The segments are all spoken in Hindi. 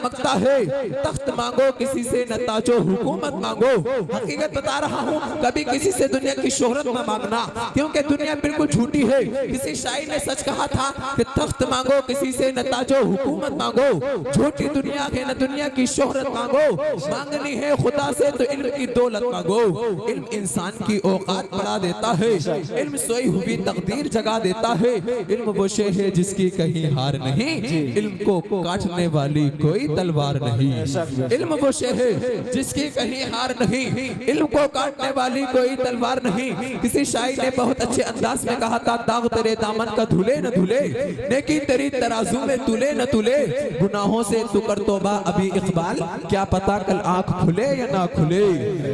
चमकता है। तख्त मांगो किसी से न ताजो हुकूमत मांगो। हकीकत बता रहा हूँ, कभी किसी से दुनिया की शोहरत न मांगना, क्योंकि दुनिया बिल्कुल झूठी है। किसी शायर ने सच कहा था कि तख्त मांगो किसी से न ताजो हुकूमत मांगो। झूठी दुनिया है, न दुनिया की शोहरत मांगो। मांगनी है खुदा से तो इल्म की दौलत मांगो। इल्म इंसान की औकात बढ़ा देता है। इल्म सोई हुई तकदीर जगा देता है। इल्म वो शे है जिसकी कहीं हार नहीं। इल्म को काटने वाली कोई तलवार नहीं। इल्म वो शे है जिसकी कहीं हार नहीं। इल्म को काटने वाली कोई तलवार नहीं। किसी शायर ने बहुत अच्छे अंदाज में कहा था, दाग तेरे दामन का धुले न धुले, नेकी तेरी तराजू में तुले न तुले। गुनाहों से तू कर तौबा अभी इकबाल, क्या पता कल आंख खुले या ना खुले।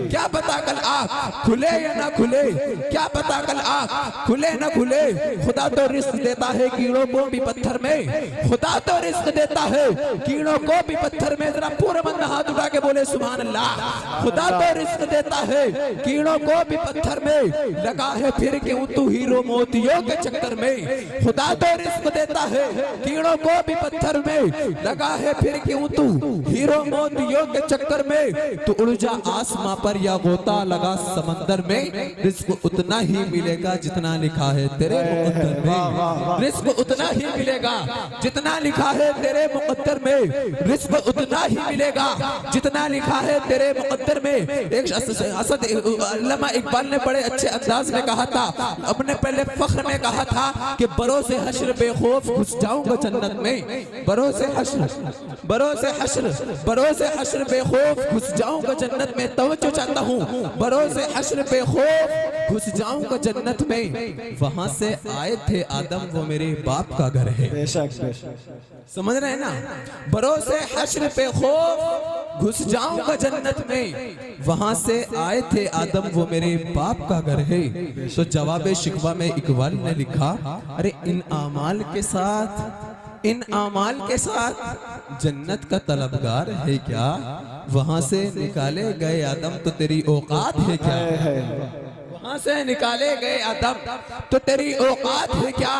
क्या पता कल आंख खुले या ना खुले। क्या पता कल आंख खुले ना खुले। खुदा तो रिस्क देता है कीड़ों को भी पत्थर में। खुदा तो रिस्क देता है कीड़ों को भी पत्थर में। जरा पूरे मन में हाथ उठा के बोले सुभान अल्लाह। खुदा तो रिस्क देता है कीड़ों को भी पत्थर में। लगा है फिर क्यों तू हीरो मोतियों के चक्कर में। खुदा तो रिस्क देता है कीड़ों को भी पत्थर में। लगा है फिर क्यों तू हीरो मोतियों के चक्कर में। तू उड़ जा आसमां पर या गोता लगा समंदर में। रिस्क उतना ही मिलेगा जितना लिखा है तेरे मुकद्दर में। रिस्क उतना ही मिलेगा जितना लिखा है तेरे मुकद्दर में। रिस्क उतना ही मिलेगा जितना लिखा है तेरे मुकद्दर में। एक असद अल्लामा इकबाल ने बड़े अच्छे अंदाज में कहा था, अपने पहले फख्र में कहा था कि बरोसे हश्र बेखौफ घुस जाऊंगा जन्नत में। बरोसे हश्र बेखौफ घुस जाऊंगा जन्नत में। तवज्जो चाहता हूँ, बरोसे हश्र बेखौफ घुस जाऊंगा जन्नत में। वहां से आए थे आदम, वो मेरे बाप का घर है। समझ रहे हैं ना। बरोसे हश्र बेखौफ घुस जाऊंगा जन्नत में। वहां से आए थे आदम, वो मेरे बाप का घर है। तो जवाब शिकवा में इकबाल ने लिखा, अरे इन आमाल के साथ जन्नत का तलबगार है क्या। वहां से निकाले गए आदम तो तेरी औकात है क्या। वहां से निकाले गए आदम तो तेरी औकात है क्या।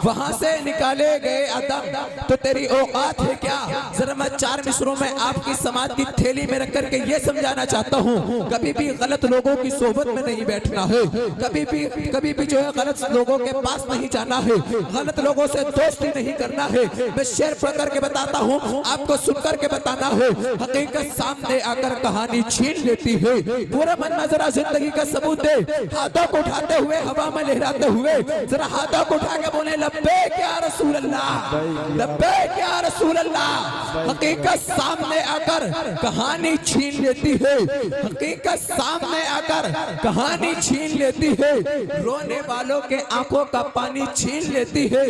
वहां से निकाले गए आदम तो तेरी औकात है क्या। जरा मैं 4 मिसरों में आपकी समाज की थैली में रख करके ये समझाना चाहता हूँ, कभी भी गलत लोगों की सोबत में नहीं बैठना है। कभी भी जो है गलत लोगों के पास नहीं जाना है। गलत लोगों से दोस्ती नहीं करना है। मैं शेर पढ़ करके बताता हूँ, आपको सुन करके बताना है। हकीकत सामने आकर कहानी छीन लेती है। पूरा मन में जरा जिंदगी का सबूत दे। हाथों को उठाते हुए हवा में लहराते हुए जरा हाथों को उठा के बोले लब्बैक या रसूल अल्लाह, लब्बैक या रसूल अल्लाह। हकीकत सामने आकर कहानी छीन लेती है। हकीकत सामने आकर कहानी छीन लेती है। रोने वालों के आंखों का पानी छीन लेती है।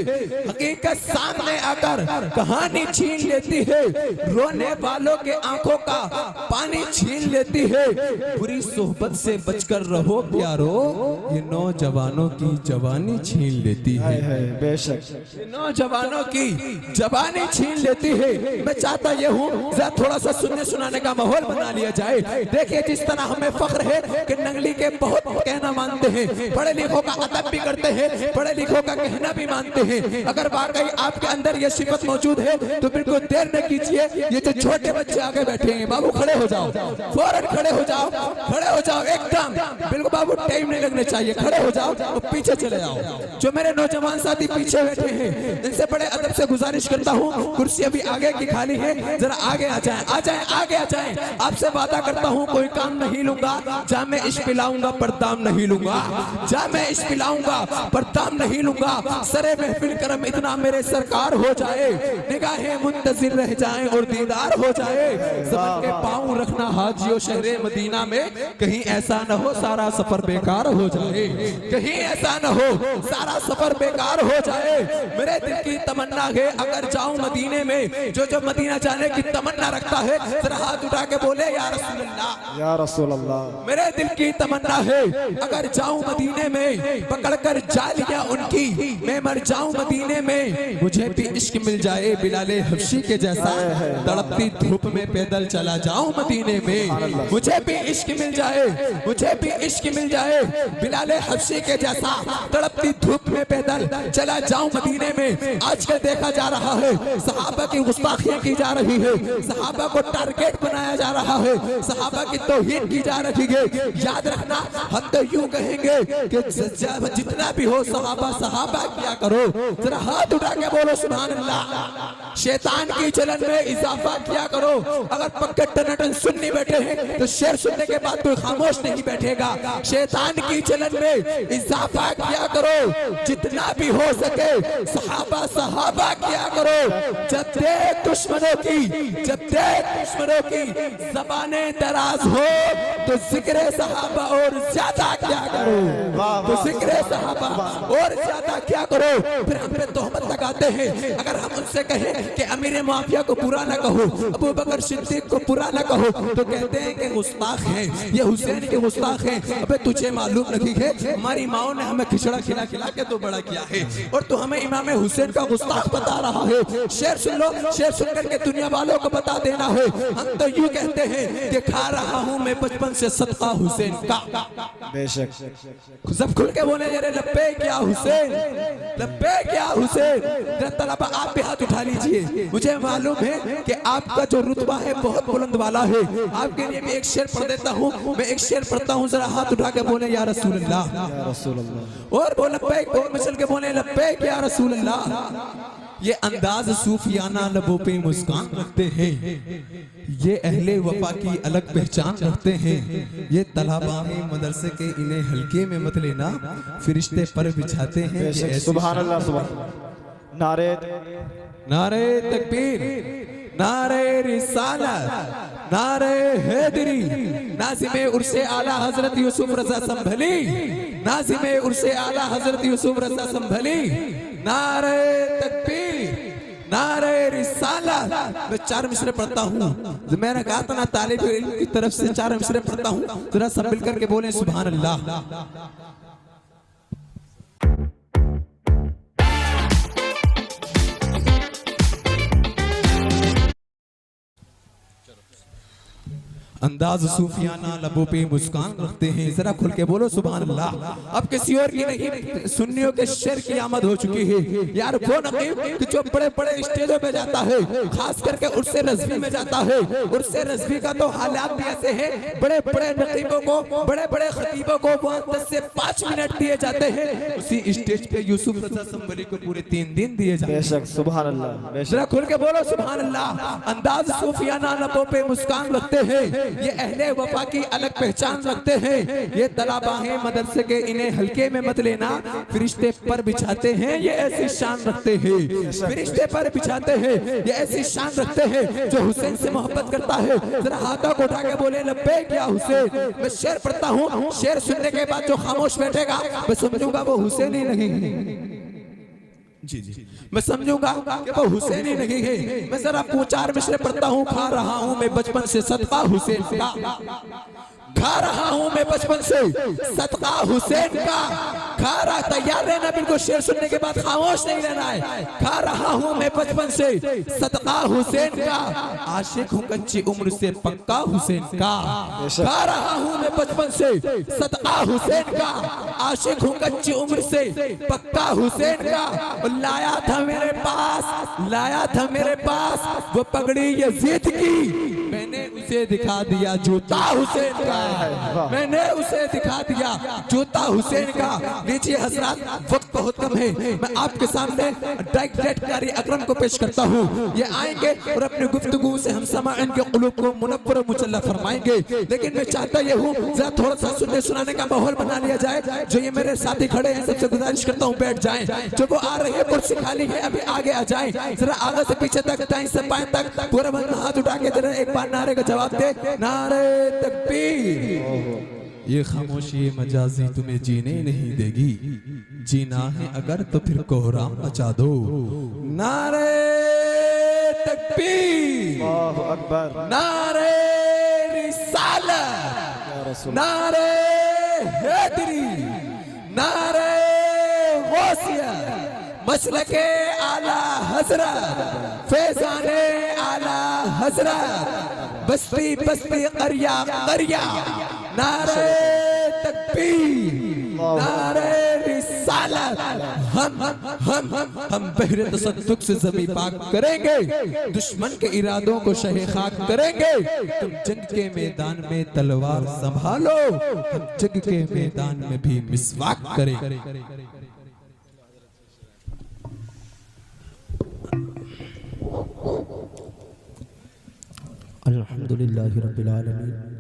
हकीकत सामने आकर कहानी छीन लेती है। रोने वालों के आंखों का पानी छीन लेती है। बुरी सोहबत से बचकर रहो प्यारो, ये नौजवानों की जवानी छीन लेती है। बेशक नौजवानों की जवानी छीन लेती है। मैं चाहता ये हूँ थोड़ा सा सुनने सुनाने का माहौल बना लिया जाए। देखिए जिस तरह हमें फख्र है कि नंगली के बहुत कहना मानते हैं, पढ़े लिखों का अदब भी करते हैं, पढ़े लिखों का कहना भी मानते हैं। अगर वाकई आपके अंदर ये सिफत मौजूद है तो बिल्कुल देर न कीजिए। ये जो छोटे बच्चे आगे बैठे हैं, बाबू खड़े हो जाओ, फौरन खड़े हो जाओ, खड़े हो जाओ एकदम। बिल्कुल बाबू टाइम नहीं लगने चाहिए, खड़े हो जाओ और पीछे चले जाओ। जो मेरे नौजवान साथी पीछे बैठे हैं, इनसे बड़े अदब से गुजारिश करता हूँ, कुर्सी अभी आगे की खाली है, जरा आगे आ जाएं, आ जाएं, आगे आ जाएं। आपसे वादा करता हूँ कोई काम नहीं लूंगा, जा मैं इश्क पिलाऊंगा पर दाम नहीं लूंगा, जा मैं इश्क पिलाऊंगा पर दाम नहीं लूंगा। सरे महफिल करम इतना मेरे सरकार हो जाए, निगाहें मुंतजिर रह जाएं और दीदार हो जाए। ज़बान के पाँव रखना हाजियो शहरे मदीना में, कहीं ऐसा न हो सारा सफर बेकार हो जाए, कहीं ऐसा न हो सारा सफर बेकार हो जाए। मेरे दिल की तमन्ना है अगर जाऊं मदीने में, जो मदीना जाने की तमन्ना रखता है जरा हाथ उठा के बोले या रसूल अल्लाह, या रसूल अल्लाह। मेरे दिल की तमन्ना है अगर जाऊं मदीने में, पकड़कर जालियां उनकी मैं मर जाऊं मदीने में। मुझे भी इश्क मिल जाए बिलाले हबशी के जैसा, तड़पती धूप में पैदल चला जाऊं मदीने में। मुझे भी इश्क मिल जाए, मुझे भी इश्क मिल जाए बिलाल हबशी के जैसा तड़पती धूप में पैदल चला जाऊं मदीने में। आजकल देखा जा रहा है सहाबा की गुस्ताखियां की जा रही है, सहाबा को टारगेट बनाया जा रहा है, सहाबा की तौहीन की जा रही है। याद रखना हम तो यूं कहेंगे कि जितना भी हो सहाबा सहाबा किया करो। जरा हाथ उठा के बोलो सुभान अल्लाह। शैतान की चलन में इजाफा किया करो। अगर पक्के टनाटन सुनने बैठे हैं तो शेर सुनने के बाद कोई खामोश नहीं बैठेगा। शैतान की चलन में इजाफा किया करो, जितना भी हो सके सहाबा सहाबा किया करो। जब देख दुश्मनों की ज़बाने दराज हो तो जिक्र सहाबा और ज्यादा क्या करो, तो जिक्र सहाबा और ज्यादा क्या करो। फिर हम पे तोहमत लगाते हैं। अगर हम उनसे कहें कि अमीर माफिया को बुरा ना कहो, अबू बकर सिद्दीक को बुरा ना कहो, तो कहते हैं कि गुस्ताख है, ये हुसैन के गुस्ताख है। अबे तुझे मालूम नहीं है हमारी माओ ने हमें खिचड़ा खिला खिला के तो बड़ा किया है और तू हमें इमाम हुसैन का गुस्ताख बता रहा है। शेर सुन लो, शेर सुन करके दुनिया वालों को बता देना है। हम तो यूं कहते हैं कि खा रहा हूं मैं बचपन से सदका हुसैन का। बेशक सब खुल के बोले जरे लब्बैक या हुसैन, लब्बैक या हुसैन। जरा तलबा आप भी हाथ उठा लीजिए। मुझे मालूम है कि आपका जो रुतबा है बहुत बुलंद वाला है। आपके लिए मैं एक शेर पढ़ देता हूँ, मैं एक शेर पढ़ता हूँ, जरा हाथ उठा के बोले या रसूल अल्लाह, या रसूल अल्लाह। और बोल लब्बैक, और मचल के बोले लब्बैक या रसूल अल्लाह। ये अंदाज सूफियाना लबों पे मुस्कान रखते हैं, ये अहले वफा की अलग पहचान रखते हैं। ये तलबाए मदरसे के इन्हें हल्के में मत लेना, फरिश्ते पर बिछाते हैं। सुभान अल्लाह, सुभान। नारे नारे तकबीर, नारे रिसालत, नारे हैदरी, नाज़िमे उर्से आला हजरत यूसुफ रज़ा संभली, नाज़िमे उर्से आला हजरत यूसुफ रज़ा संभली। नारे तकबीर, नारे रिसालत। मैं 4 मिसरे पढ़ता हूँ। मैंने कहा था ना तालिब इल्म की तरफ से 4 मिसरे पढ़ता हूँ, जरा सब मिल करके बोले सुभान अल्लाह। अंदाज सूफियाना लबों पे मुस्कान रखते हैं, जरा खुल के बोलो सुभान अल्लाह। अब किसी और की नहीं, सुन्नियों के शेर की आमद हो चुकी है। यार वो नकीब जो बड़े बड़े स्टेजों पे जाता है, खास करके उर्से रज़वी में जाता है। उर्से रज़वी का तो हालात भी ऐसे हैं, बड़े बड़े नकीबों को, बड़े बड़े खतीबों को वहाँ 10 से 5 मिनट दिए जाते हैं। उसी स्टेज पे यूसुफ रज़ा संभली को पूरे 3 दिन दिए जाते हैं। बेशक सुभान अल्लाह, जरा खुल के बोलो सुभान अल्लाह। अंदाज सूफियाना लबों पे मुस्कान रखते हैं, ये अहले वफा की अलग पहचान रखते हैं। ये तलबाए मदरसे के इन्हें हल्के में मत लेना, फरिश्ते पर बिछाते हैं, ये ऐसी शान रखते हैं। फरिश्ते पर बिछाते हैं, ये ऐसी शान रखते हैं। जो हुसैन से मोहब्बत करता है जरा हाथों को उठा के बोले लब्बैक या हुसैन। मैं शेर पढ़ता हूँ, शेर सुनने के बाद जो खामोश बैठेगा मैं समझूंगा वो हुसैन ही नहीं है। जी जी, मैं समझूंगा कि वो हुसैन ही नहीं है। मैं जरा 4 मिसरे पढ़ता हूँ। खा रहा हूँ मैं बचपन से सदका हुसैन का, खा रहा हूँ मैं बचपन से सदका हुसैन का। खा रहा, तैयार रहना, बिल्कुल शेर सुनने के बाद खामोश नहीं रहना है। खा रहा हूँ मैं बचपन से सदका हुसैन का, आशिक हूँ कच्ची उम्र से पक्का हुसैन का। खा रहा हूँ मैं बचपन से सदका हुसैन का, आशिक हूँ कच्ची उम्र से पक्का हुसैन का। लाया था मेरे पास, लाया था मेरे पास वो पगड़ी यजीद की, मैंने उसे दिखा दिया जूता हुसैन का, मैंने उसे दिखा दिया जूता हुसैन का। लीजिए हजरात, वक्त बहुत कम है, मैं आपके सामने डायरेक्ट कारी अकरम को पेश करता हूँ। ये आएंगे और अपनी गुफ्तगू से हम समाअन के क़ुलूब को मुनव्वर और मुचल्ला फरमाएंगे। लेकिन मैं चाहता ये हूँ जरा थोड़ा सा सुनने सुनाने का माहौल बना लिया जाए। जो ये मेरे साथी खड़े हैं सबसे गुजारिश करता हूँ बैठ जाएं। जो वो आ रहे हैं कुर्सी खाली है, अभी आगे आ जाएं। जरा आगे से पीछे तक, दाएं से बाएं तक पूरा बंदा हाथ उठा के जरा एक बार नारे का जवाब दे। नारे तकबीर। ये खामोशी मजाजी तुम्हें जीने नहीं देगी, जीना है अगर तो फिर कोहराम मचा दो। नारे तकबीर, अल्लाहु अकबर, नारे रिसालत, नारे हैदरी, नारे गौसियत, मसलके आला हजरत, फैजाने आला हजरत, बस्ती बस्ती करिया करिया। नारे तकबीर। तकबीर, नारे रिसालत। हम बहरे तसद्दुक से ज़मीं पाक करेंगे, दुश्मन के इरादों को शहे खाक करेंगे। तुम जंग के मैदान में तलवार संभालो, हम जंग के मैदान में भी मिसवाक करेंगे। अल्हम्दुलिल्लाहि रब्बिल आलमीन।